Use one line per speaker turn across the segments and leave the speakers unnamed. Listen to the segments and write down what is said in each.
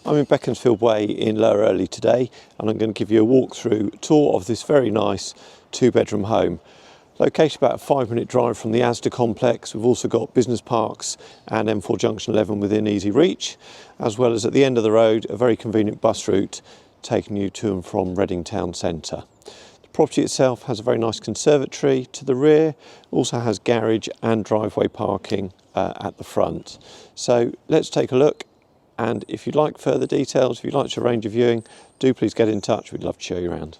I'm in Beaconsfield Way in Lower Earley today, and I'm going to give you a walkthrough tour of this very nice 2-bedroom home. Located about a 5-minute drive from the Asda complex. We've also got business parks and M4 Junction 11 within easy reach, as well as at the end of the road a very convenient bus route taking you to and from Reading town centre. The property itself has a very nice conservatory to the rear, also has garage and driveway parking at the front. So let's take a look, and if you'd like further details, if you'd like to arrange a viewing, do please get in touch. We'd love to show you around.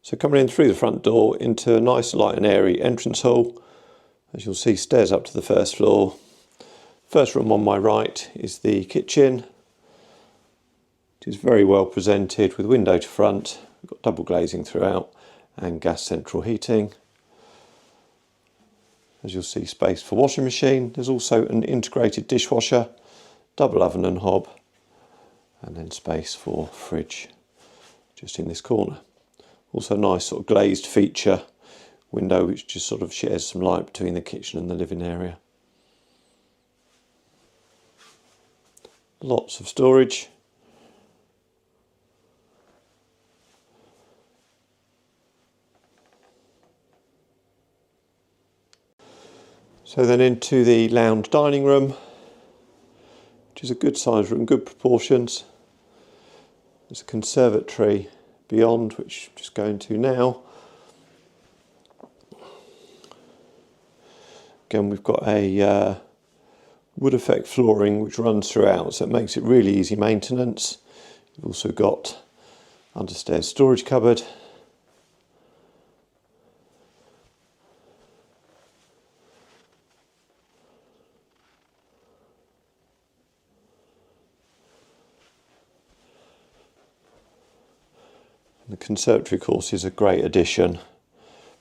So coming in through the front door into a nice light and airy entrance hall. As you'll see, stairs up to the first floor. First room on my right is the kitchen. It is very well presented with window to front. We've got double glazing throughout and gas central heating. As you'll see, space for washing machine. There's also an integrated dishwasher, double oven and hob, and then space for fridge just in this corner. Also a nice sort of glazed feature window which just sort of shares some light between the kitchen and the living area. Lots of storage. So then into the lounge dining room, which is a good size room, good proportions. There's a conservatory beyond, which I'm just going to now. Again, we've got a wood effect flooring which runs throughout, so it makes it really easy maintenance. You've also got understairs storage cupboard. The conservatory, of course, is a great addition,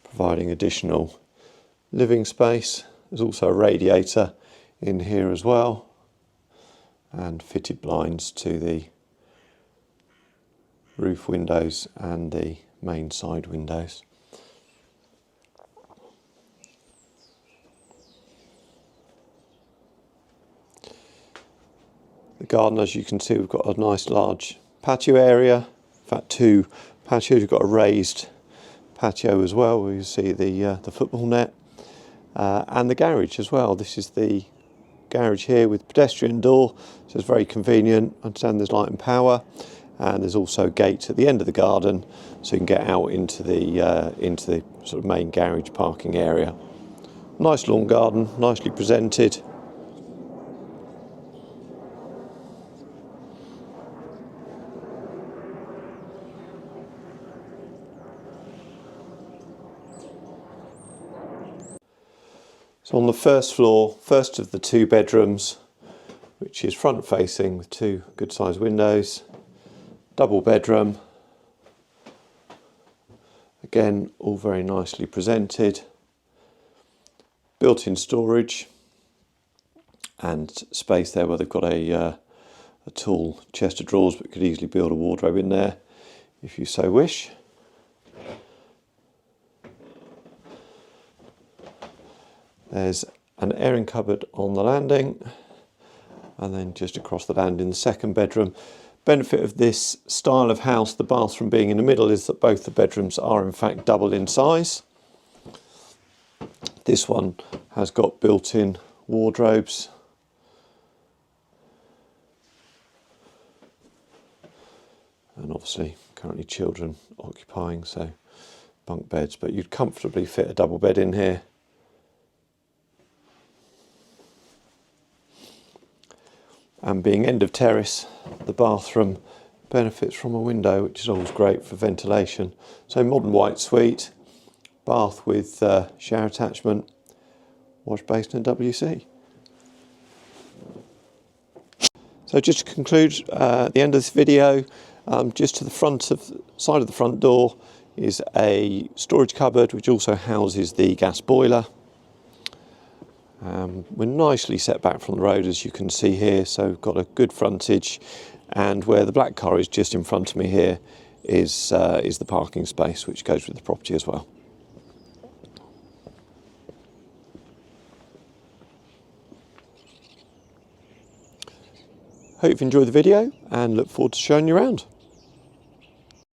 providing additional living space. There's also a radiator in here as well, and fitted blinds to the roof windows and the main side windows. The garden, as you can see, we've got a nice large patio area. In fact, 2 patios. You've got a raised patio as well, where you see the football net, and the garage as well. This is the garage here with pedestrian door, so it's very convenient. I understand there's light and power, and there's also a gate at the end of the garden, so you can get out into the sort of main garage parking area. Nice lawn garden, nicely presented. So on the first floor, first of the 2 bedrooms, which is front facing with 2 good sized windows, double bedroom, again all very nicely presented, built-in storage and space there where they've got a tall chest of drawers, but could easily build a wardrobe in there if you so wish. There's an airing cupboard on the landing, and then just across the landing, the second bedroom. Benefit of this style of house, the bathroom being in the middle, is that both the bedrooms are in fact double in size. This one has got built-in wardrobes. And obviously currently children occupying, so bunk beds, but you'd comfortably fit a double bed in here. And being end of terrace, the bathroom benefits from a window, which is always great for ventilation. So modern white suite, bath with shower attachment, wash basin and WC. So just to conclude at the end of this video, just to the side of the front door is a storage cupboard which also houses the gas boiler. We're nicely set back from the road, as you can see here, so we've got a good frontage, and where the black car is just in front of me here is the parking space which goes with the property as well. Hope you've enjoyed the video and look forward to showing you around.